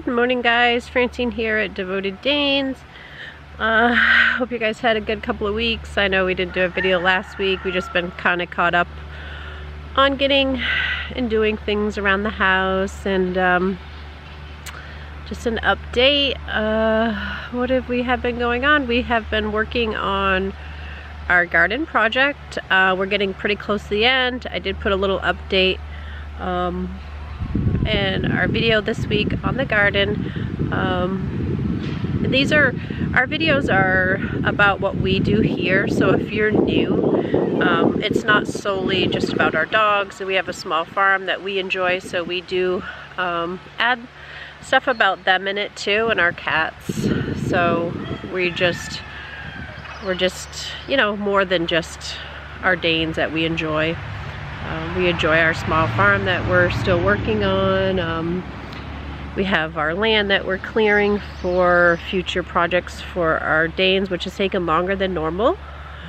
Good morning, guys. Francine here at Devoted Danes. Hope you guys had a good couple of weeks. I know we didn't do a video last week. We just been kind of caught up on getting and doing things around the house, and just an update. What have we been going on? We have been working on our garden project. We're getting pretty close to the end. I did put a little update in our video this week on the garden. Our videos are about what we do here, so if you're new, it's not solely just about our dogs. We have a small farm that we enjoy, so we do add stuff about them in it too, and our cats. So we're just, you know, more than just our Danes that we enjoy. We enjoy our small farm that we're still working on. We have our land that we're clearing for future projects for our Danes, which has taken longer than normal.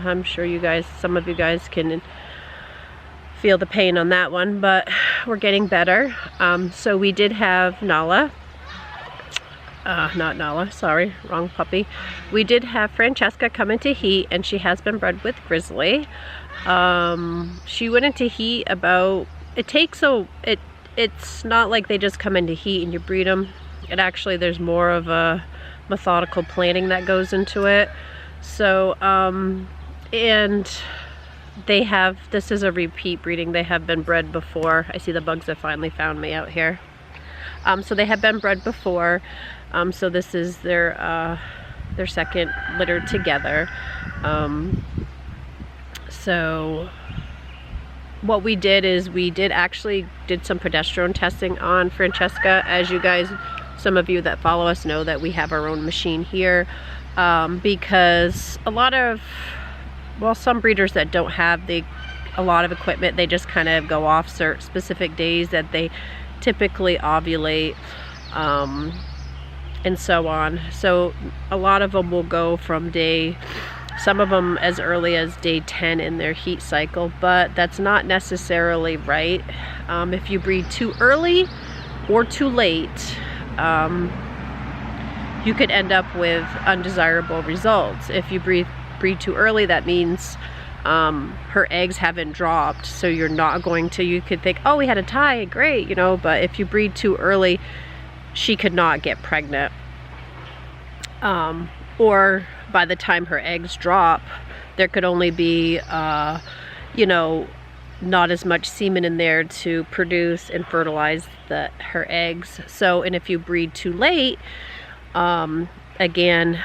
I'm sure you guys, some of you guys can feel the pain on that one, but we're getting better. So we did have Nala. Not Nala, sorry, wrong puppy. We did have Francesca come into heat, and she has been bred with Grizzly. She went into heat about, it's not like they just come into heat and you breed them. It actually, there's more of a methodical planning that goes into it. So, and they have, this is a repeat breeding. They have been bred before. I see the bugs have finally found me out here. So they have been bred before. So this is their second litter together. So what we did is we did some progesterone testing on Francesca. As you guys, some of you that follow us know that we have our own machine here, because some breeders that don't have a lot of equipment, they just kind of go off certain specific days that they typically ovulate, and so on. So a lot of them will go from some of them as early as day 10 in their heat cycle, but that's not necessarily right. If you breed too early or too late, you could end up with undesirable results. If you breed too early, that means her eggs haven't dropped, so you're not going to, you could think, oh, we had a tie, great, you know, but if you breed too early, she could not get pregnant. Or by the time her eggs drop, there could only be, you know, not as much semen in there to produce and fertilize her eggs. So, and if you breed too late, again,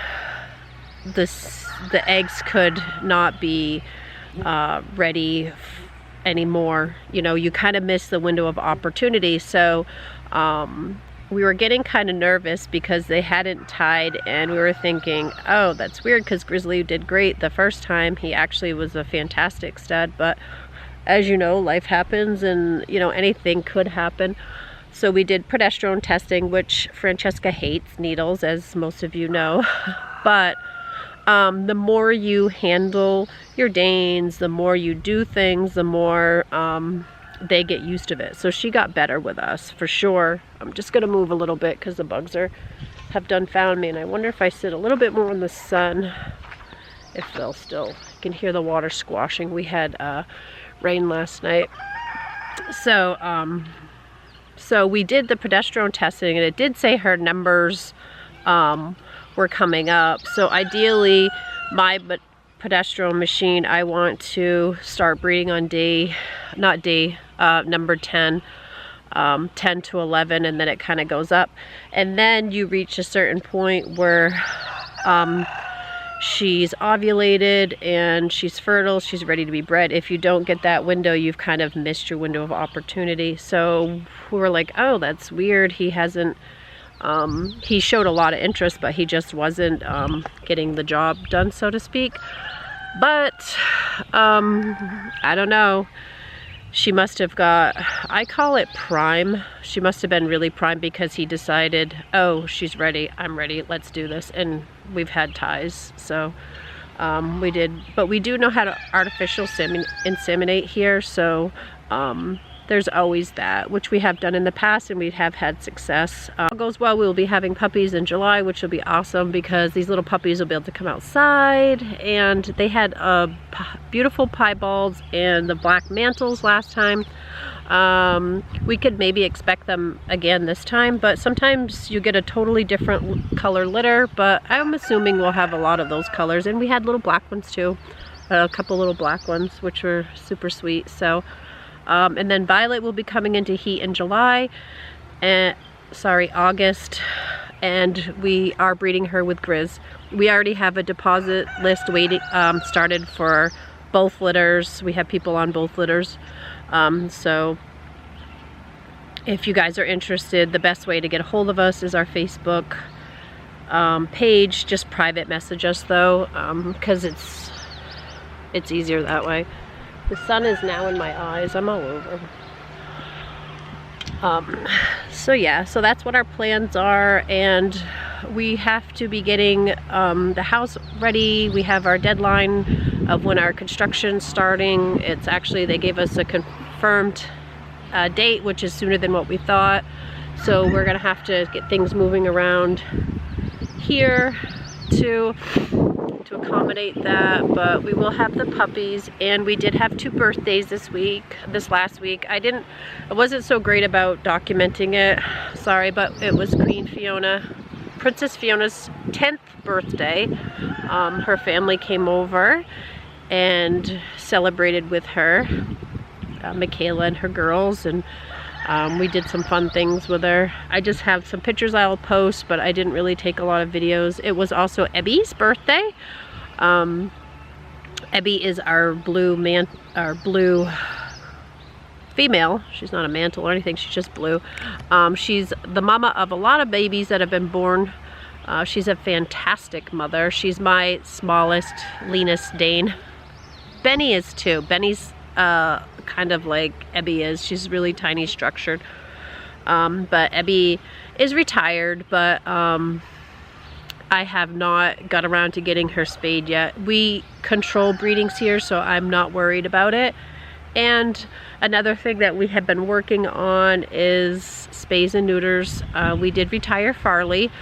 the eggs could not be ready anymore. You know, you kind of miss the window of opportunity. So we were getting kind of nervous because they hadn't tied, and we were thinking, oh, that's weird, because Grizzly did great the first time. He actually was a fantastic stud, but as you know, life happens, and you know, anything could happen. So we did progesterone testing, which Francesca hates needles, as most of you know. But the more you handle your Danes, the more you do things, the more they get used to it. So she got better with us, for sure. I'm just gonna move a little bit because the bugs have done found me, and I wonder if I sit a little bit more in the sun, if they'll still, you can hear the water squashing. We had rain last night. So so we did the progesterone testing, and it did say her numbers were coming up. So ideally, my progesterone machine, I want to start breeding on number 10, 10 to 11, and then it kind of goes up. And then you reach a certain point where she's ovulated and she's fertile, she's ready to be bred. If you don't get that window, you've kind of missed your window of opportunity. So we were like, oh, that's weird. He hasn't, he showed a lot of interest, but he just wasn't getting the job done, so to speak. But I don't know. She must have got, I call it prime. She must have been really prime, because he decided, oh, she's ready, I'm ready, let's do this. And we've had ties, so we did. But we do know how to artificial inseminate here, so there's always that, which we have done in the past and we have had success. If all goes well, we'll be having puppies in July, which will be awesome because these little puppies will be able to come outside. And they had beautiful piebalds and the black mantles last time. We could maybe expect them again this time, but sometimes you get a totally different color litter, but I'm assuming we'll have a lot of those colors. And we had little black ones too, a couple little black ones, which were super sweet. So and then Violet will be coming into heat in August, and we are breeding her with Grizz. We already have a deposit list waiting, started for both litters. We have people on both litters. So if you guys are interested, the best way to get a hold of us is our Facebook page. Just private message us though, because it's easier that way. The sun is now in my eyes. I'm all over. So yeah, so that's what our plans are, and we have to be getting the house ready. We have our deadline of when our construction's starting. It's actually, they gave us a confirmed date, which is sooner than what we thought. So we're gonna have to get things moving around here to accommodate that, but we will have the puppies. And we did have 2 birthdays this last week. I wasn't so great about documenting it, sorry, but it was Princess Fiona's 10th birthday. Her family came over and celebrated with her, Michaela and her girls, and we did some fun things with her. I just have some pictures I'll post, but I didn't really take a lot of videos. It was also Ebby's birthday. Ebby is our blue female. She's not a mantle or anything, she's just blue. She's the mama of a lot of babies that have been born. She's a fantastic mother. She's my smallest, leanest Dane. Benny is too. Benny's kind of like Ebby is. She's really tiny structured. But Ebby is retired, but I have not got around to getting her spayed yet. We control breedings here, so I'm not worried about it. And another thing that we have been working on is spays and neuters. We did retire Farley.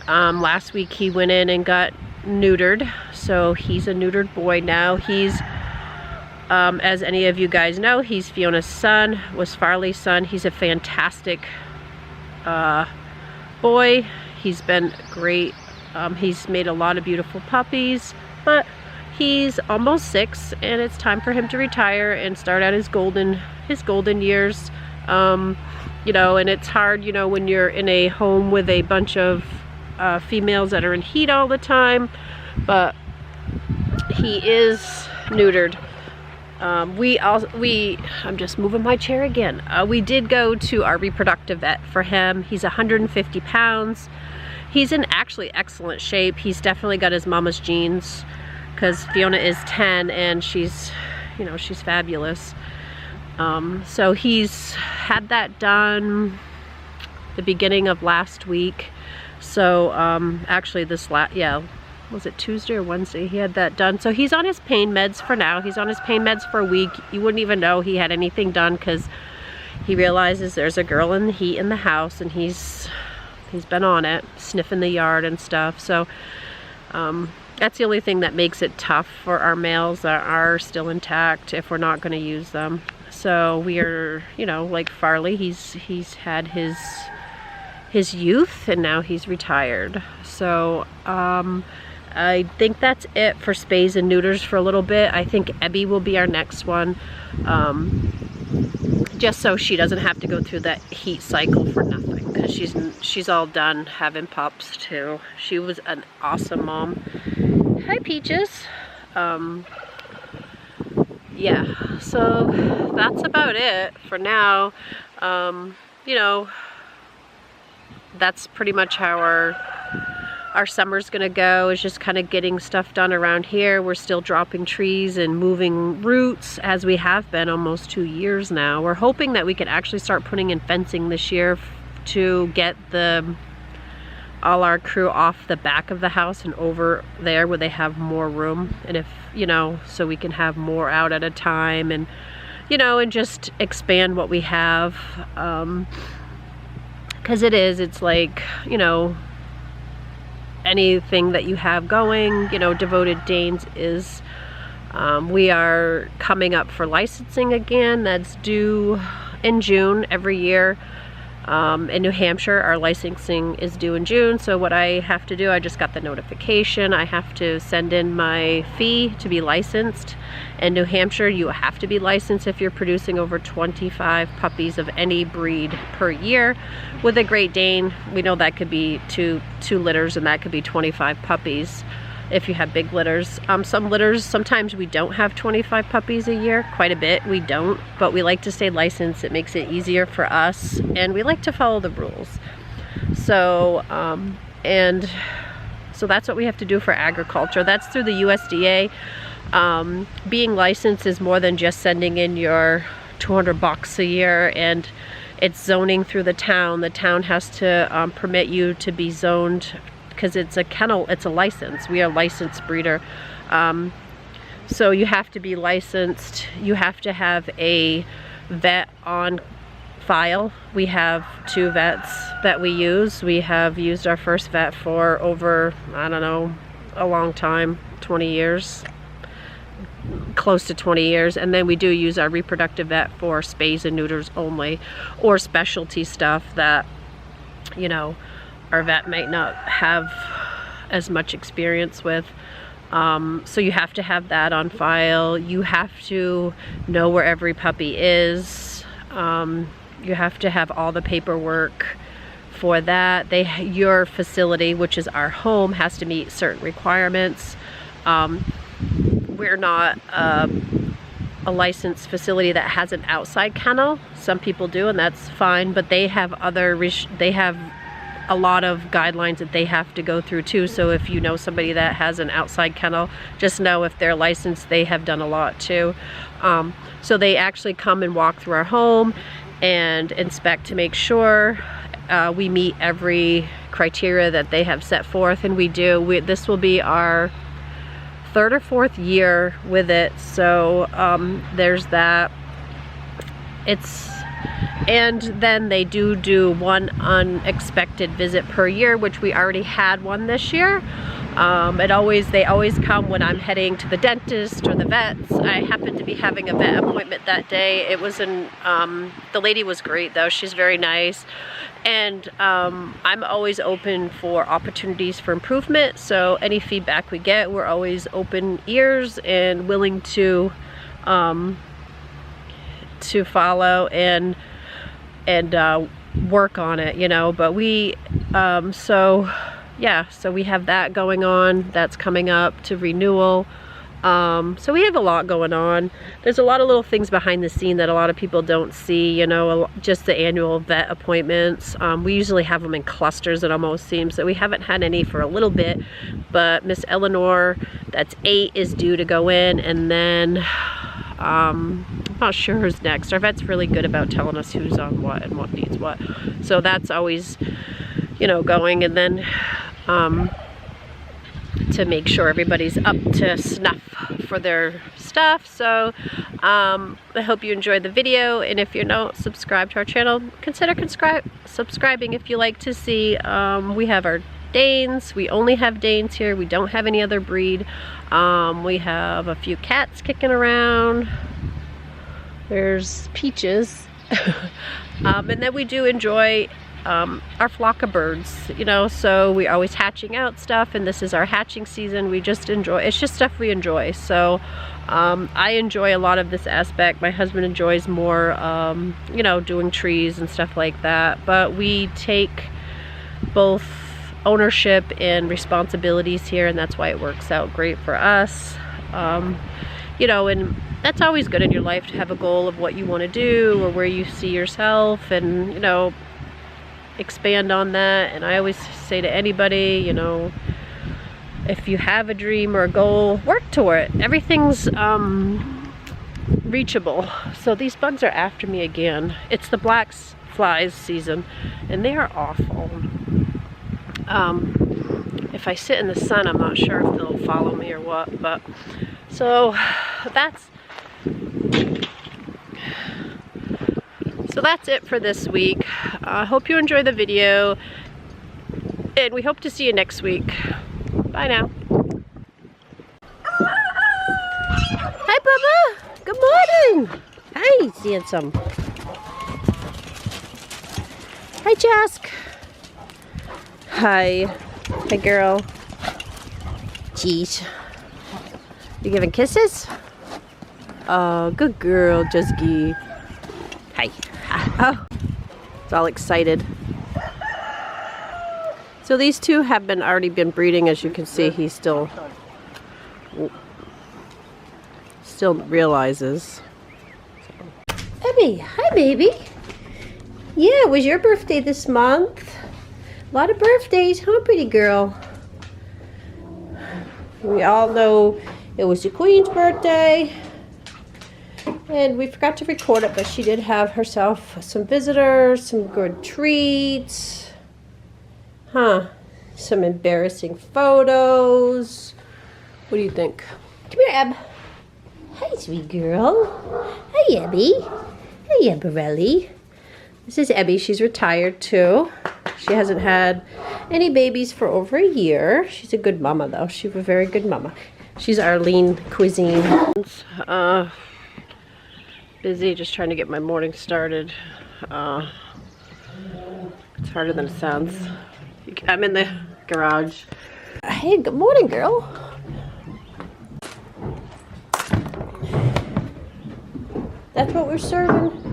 Last week he went in and got neutered, so he's a neutered boy now. He's as any of you guys know, he's Fiona's son, was Farley's son. He's a fantastic boy. He's been great. He's made a lot of beautiful puppies, but he's almost 6 and it's time for him to retire and start out his golden years. You know, and it's hard, you know, when you're in a home with a bunch of females that are in heat all the time, but he is neutered. I'm just moving my chair again. We did go to our reproductive vet for him. He's 150 pounds. He's in actually excellent shape. He's definitely got his mama's genes, because Fiona is 10 and she's, you know, she's fabulous. So he's had that done the beginning of last week. So actually was it Tuesday or Wednesday? He had that done. So he's on his pain meds for now. He's on his pain meds for a week. You wouldn't even know he had anything done because he realizes there's a girl in the heat in the house, and he's been on it, sniffing the yard and stuff. So that's the only thing that makes it tough for our males that are still intact if we're not going to use them. So we are, you know, like Farley, he's had his youth and now he's retired. So I think that's it for spays and neuters for a little bit. I think Ebby will be our next one, just so she doesn't have to go through that heat cycle for nothing, because she's all done having pups too. She was an awesome mom. Hi Peaches. Yeah, so that's about it for now. You know, that's pretty much how our summer's gonna go, is just kind of getting stuff done around here. We're still dropping trees and moving roots, as we have been almost 2 years now. We're hoping that we can actually start putting in fencing this year to get all our crew off the back of the house and over there where they have more room, and if, you know, so we can have more out at a time and you know, and just expand what we have. Because it's like, you know, anything that you have going, you know, Devoted Danes is, we are coming up for licensing again. That's due in June every year. In New Hampshire, our licensing is due in June, so what I have to do, I just got the notification, I have to send in my fee to be licensed. In New Hampshire, you have to be licensed if you're producing over 25 puppies of any breed per year. With a Great Dane, we know that could be two litters, and that could be 25 puppies if you have big litters. Some litters, sometimes we don't have 25 puppies a year, quite a bit we don't, but we like to stay licensed. It makes it easier for us, and we like to follow the rules. So, and so that's what we have to do for agriculture. That's through the USDA. Being licensed is more than just sending in your $200 a year, and it's zoning through the town. The town has to permit you to be zoned, because it's a kennel, it's a license. We are a licensed breeder. So you have to be licensed. You have to have a vet on file. We have 2 vets that we use. We have used our first vet for over, I don't know, a long time, 20 years, close to 20 years. And then we do use our reproductive vet for spays and neuters only, or specialty stuff that, you know, our vet might not have as much experience with. So you have to have that on file. You have to know where every puppy is. You have to have all the paperwork for that. Your facility, which is our home, has to meet certain requirements. We're not a licensed facility that has an outside kennel. Some people do, and that's fine, but they have a lot of guidelines that they have to go through too. So if you know somebody that has an outside kennel, just know if they're licensed, they have done a lot too. So they actually come and walk through our home and inspect to make sure we meet every criteria that they have set forth, and we do. This will be our 3rd or 4th year with it, so there's that. And then they do 1 unexpected visit per year, which we already had one this year. They always come when I'm heading to the dentist or the vets. I happened to be having a vet appointment that day. It was the lady was great though, she's very nice. And I'm always open for opportunities for improvement, so any feedback we get, we're always open ears and willing to follow and work on it, you know. But we so we have that going on. That's coming up to renewal. So we have a lot going on. There's a lot of little things behind the scene that a lot of people don't see, you know, just the annual vet appointments. We usually have them in clusters, it almost seems. So we haven't had any for a little bit, but Miss Eleanor, that's 8, is due to go in, and then I'm not sure who's next. Our vet's really good about telling us who's on what and what needs what. So that's always, you know, going. And then to make sure everybody's up to snuff for their stuff. So I hope you enjoyed the video, and if you're not subscribed to our channel, consider subscribing if you like to see. We have our Danes. We only have Danes here. We don't have any other breed. We have a few cats kicking around. There's Peaches. And then we do enjoy our flock of birds, you know, so we're always hatching out stuff, and this is our hatching season. We just enjoy, it's just stuff we enjoy. So I enjoy a lot of this aspect. My husband enjoys more, you know, doing trees and stuff like that, but we take both ownership and responsibilities here, and that's why it works out great for us. You know, and that's always good in your life, to have a goal of what you want to do or where you see yourself, and, you know, expand on that. And I always say to anybody, you know, if you have a dream or a goal, work toward it. Everything's reachable. So these bugs are after me again. It's the black flies season, and they are awful. If I sit in the sun, I'm not sure if they'll follow me or what, but so that's So that's it for this week. I hope you enjoy the video, and we hope to see you next week. Bye now. Hi, Bubba. Good morning. Hi, handsome. Hi, Jask. Hi. Hi, girl. Jeez. You giving kisses? Oh, good girl, Jesky. Hi. Oh, it's all excited. So these two have already been breeding. As you can see, he still realizes. Abby, hi baby. Yeah, it was your birthday this month. A lot of birthdays, huh, pretty girl? We all know it was the Queen's birthday. And we forgot to record it, but she did have herself some visitors, some good treats. Huh. Some embarrassing photos. What do you think? Come here, Eb. Hi, sweet girl. Hi, Abby. Hi, Eberelli. This is Abby. She's retired, too. She hasn't had any babies for over a year. She's a good mama, though. She's a very good mama. She's our lean cuisine. Busy just trying to get my morning started. It's harder than it sounds. I'm in the garage. Hey, good morning, girl. That's what we're serving.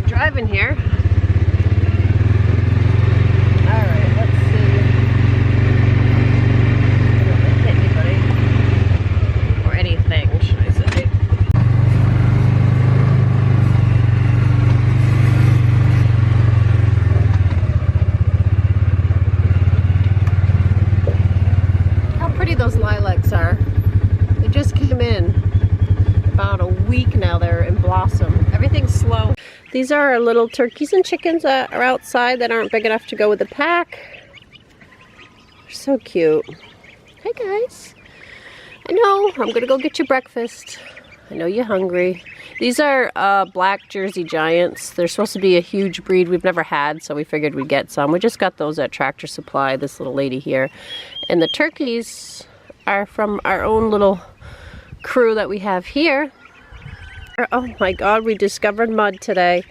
Driving here. Alright, let's see. I don't want to hit anybody. Or anything, should I say. How pretty those lilacs are. They just came in. About a week now they're in blossom. Everything's slow. These are our little turkeys and chickens that are outside that aren't big enough to go with the pack. They're so cute. Hi guys. I know, I'm gonna go get you breakfast. I know you're hungry. These are black Jersey Giants. They're supposed to be a huge breed we've never had, so we figured we'd get some. We just got those at Tractor Supply, this little lady here. And the turkeys are from our own little crew that we have here. Oh my God, we discovered mud today.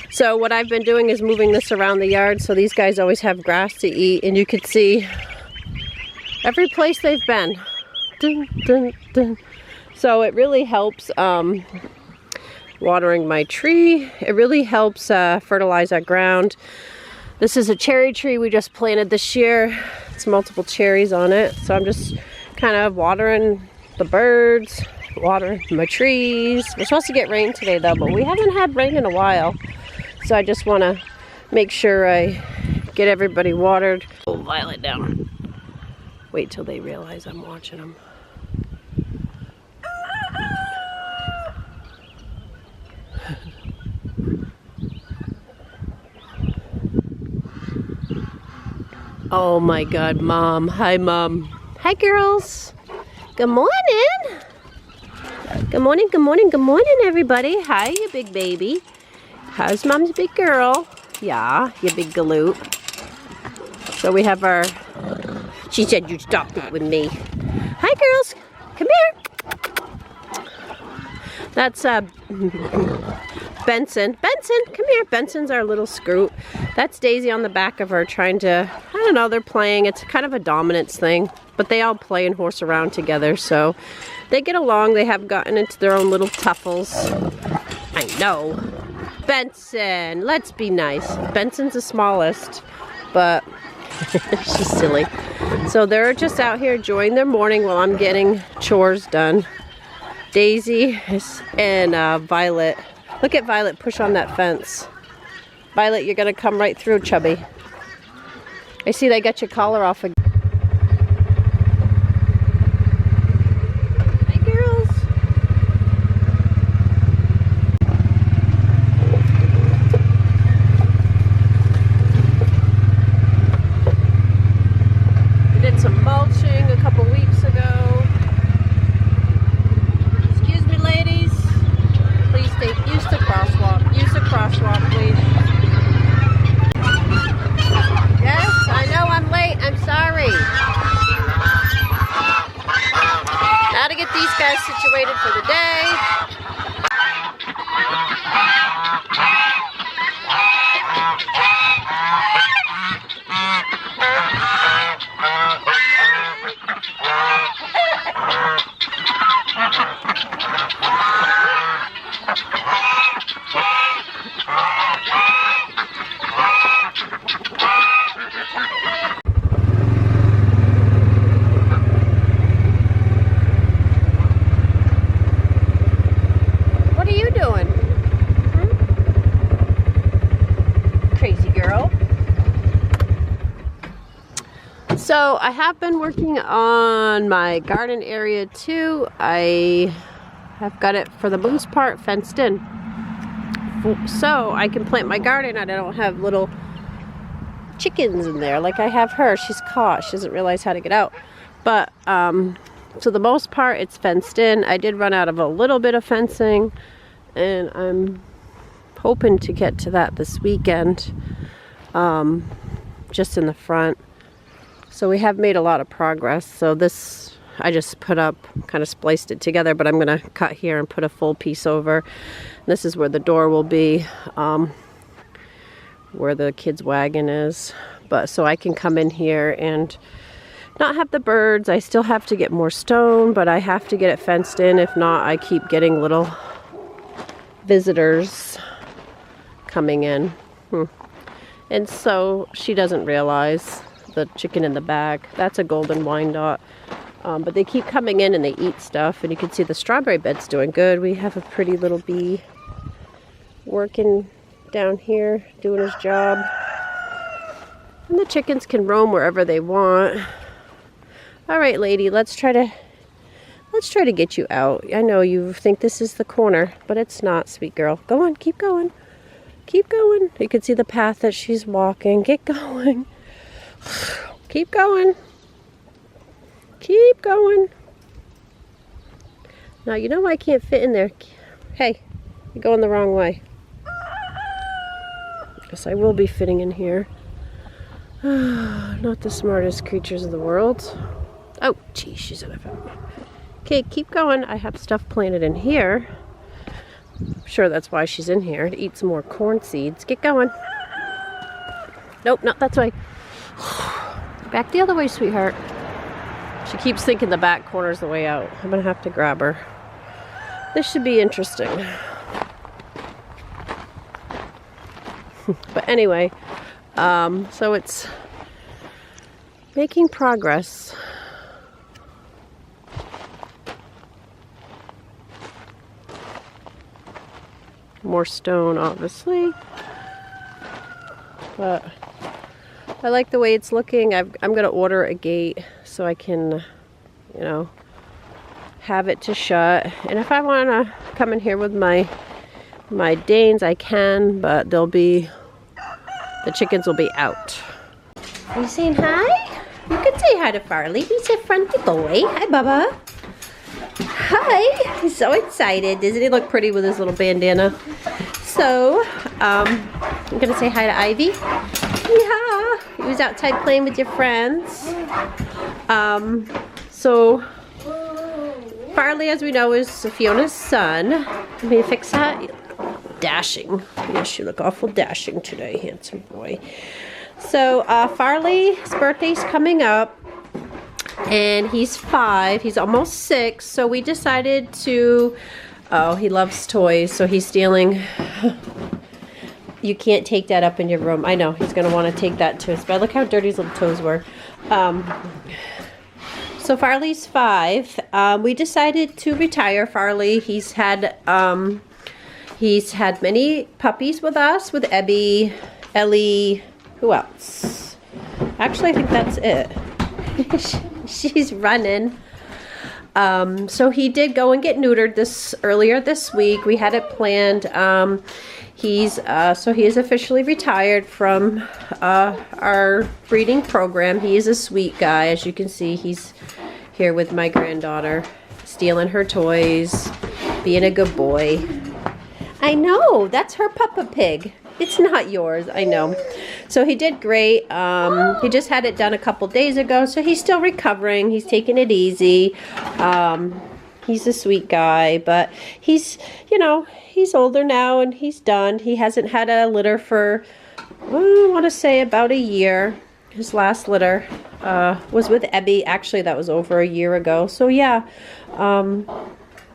So what I've been doing is moving this around the yard so these guys always have grass to eat, and you can see every place they've been. Dun, dun, dun. So it really helps watering my tree. It really helps fertilize our ground. This is a cherry tree we just planted this year. It's multiple cherries on it. So I'm just kind of watering the birds, water my trees. We're supposed to get rain today though, but we haven't had rain in a while. So I just want to make sure I get everybody watered. Oh, Violet down. Wait till they realize I'm watching them. Oh my God, Mom. Hi, Mom. Hi, girls. Good morning. Good morning, good morning, good morning, everybody. Hi, you big baby. How's Mom's big girl? Yeah, you big galoot. So we have our... She said you'd stop it with me. Hi, girls. Come here. That's Benson. Benson, come here. Benson's our little scroot. That's Daisy on the back of her trying to... I don't know, they're playing. It's kind of a dominance thing. But they all play and horse around together, so they get along. They have gotten into their own little tuffles. I know. Benson, let's be nice. Benson's the smallest, but she's silly. So they're just out here enjoying their morning while I'm getting chores done. Daisy and Violet. Look at Violet push on that fence. Violet, you're gonna come right through, chubby. I see they got your collar off again. Hi, girls. We did some mulching a couple weeks ago. Excuse me, ladies. Please use the crosswalk. Use the crosswalk, please. Yes, I know I'm late. I'm sorry. Now to get these guys situated for the day. What are you doing? Crazy girl. So I have been working on my garden area too. I have got it for the most part fenced in, so I can plant my garden and I don't have little chickens in there like I have her. She's caught. She doesn't realize how to get out. But so the most part it's fenced in. I did run out of a little bit of fencing, and I'm hoping to get to that this weekend, just in the front. So we have made a lot of progress. So this I just put up, kind of spliced it together, but I'm gonna cut here and put a full piece over. This is where the door will be, where the kids' wagon is. But so I can come in here and not have the birds. I still have to get more stone, but I have to get it fenced in. If not, I keep getting little visitors coming in. And so she doesn't realize the chicken in the back. That's a golden Wyandotte. But they keep coming in and they eat stuff, and you can see the strawberry bed's doing good. We have a pretty little bee working down here, doing his job. And the chickens can roam wherever they want. All right, lady, let's try to get you out. I know you think this is the corner, but it's not, sweet girl. Go on, keep going. Keep going. You can see the path that she's walking. Get going. Keep going. Keep going. Now, you know I can't fit in there. Hey, you're going the wrong way. Guess I will be fitting in here. Not the smartest creatures in the world. Oh, geez, she's in a phone. Okay, keep going. I have stuff planted in here. I'm sure that's why she's in here, to eat some more corn seeds. Get going. Nope, not that way. Back the other way, sweetheart. She keeps thinking the back corner's the way out. I'm gonna have to grab her. This should be interesting. But anyway, so it's making progress. More stone, obviously, but I like the way it's looking. I'm gonna order a gate so I can, you know, have it to shut. And if I want to come in here with my Danes, I can, but the chickens will be out. Are you saying hi? You can say hi to Farley. He's a friendly boy. Hi, Bubba. Hi. He's so excited. Doesn't he look pretty with his little bandana? So, I'm going to say hi to Ivy. Yeah. He was outside playing with your friends. So, Farley, as we know, is Fiona's son. Let me fix that. Dashing. Yes, you look awful dashing today, handsome boy. So, Farley's birthday's coming up. And he's 5, he's almost 6, so we decided to, oh, he loves toys, so he's stealing. You can't take that up in your room. I know, he's going to want to take that to his bed. Look how dirty his little toes were. So Farley's 5. We decided to retire Farley. He's had many puppies with us, with Ebby, Ellie, who else? Actually, I think that's it. She's running. So he did go and get neutered earlier this week. We had it planned. He is officially retired from our breeding program. He is a sweet guy. As you can see, he's here with my granddaughter, stealing her toys, being a good boy. I know, that's her Peppa Pig. It's not yours, I know. So he did great. He just had it done a couple days ago, so he's still recovering. He's taking it easy. He's a sweet guy, but he's, you know, he's older now and he's done. He hasn't had a litter for, I want to say about a year. His last litter was with Ebby. Actually, that was over a year ago. So yeah,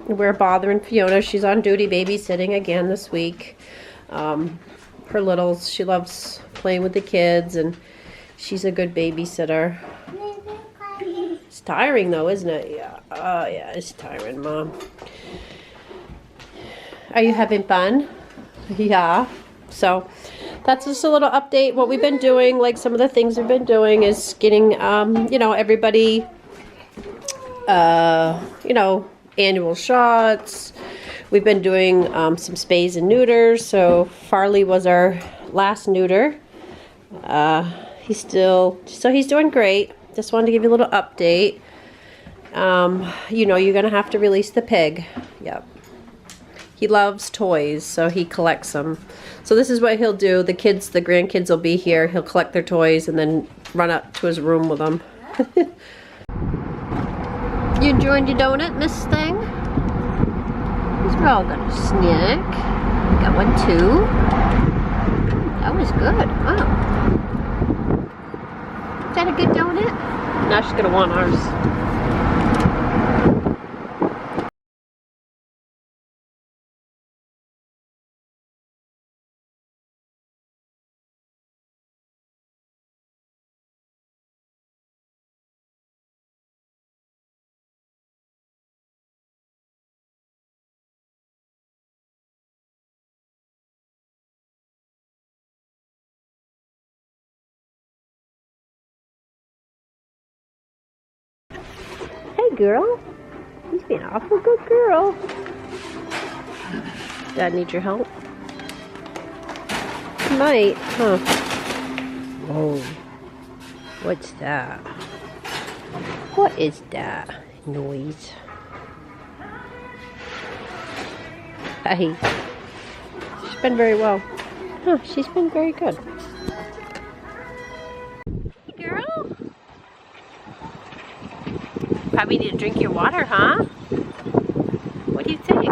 we're bothering Fiona. She's on duty babysitting again this week. Her littles, she loves playing with the kids, and she's a good babysitter. It's tiring though, isn't it? Yeah. Oh yeah, it's tiring, Mom. Are you having fun? Yeah. So that's just a little update. What we've been doing, like some of the things we've been doing, is getting you know, everybody you know, annual shots. We've been doing some spays and neuters. So Farley was our last neuter. He's doing great. Just wanted to give you a little update. You know, you're gonna have to release the pig. Yep. He loves toys, so he collects them. So this is what he'll do. The grandkids will be here. He'll collect their toys and then run up to his room with them. You enjoying your donut, Miss Thing? We're all gonna snack. Got one too. That was good. Oh. Is that a good donut? Now she's gonna want ours. Hey girl, he's being an awful good girl. Dad need your help? Might, huh? Whoa, what's that? What is that noise? Hey, she's been very well. Huh, she's been very good. Hey girl. Probably need to drink your water, huh? What do you think?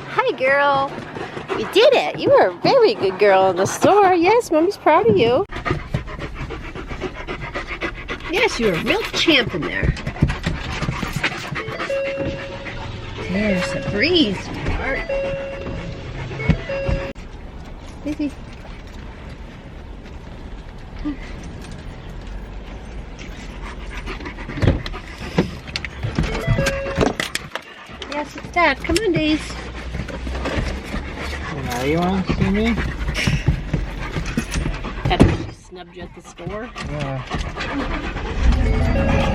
Hi, girl. You did it. You were a very good girl in the store. Yes, Mommy's proud of you. Yes, you're a real champ in there. There's a breeze, sweetheart. Easy. Yes, it's Dad. Come on, Days. Now you want to see me? Dad snubbed you at the store. Yeah.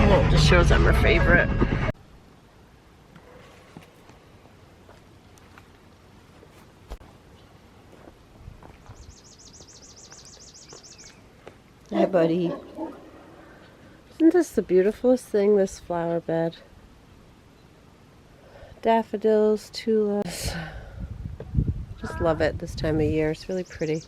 Well, it just shows I'm her favorite. Hi, buddy. Isn't this the beautifulest thing, this flower bed? Daffodils, tulips. Just love it this time of year. It's really pretty.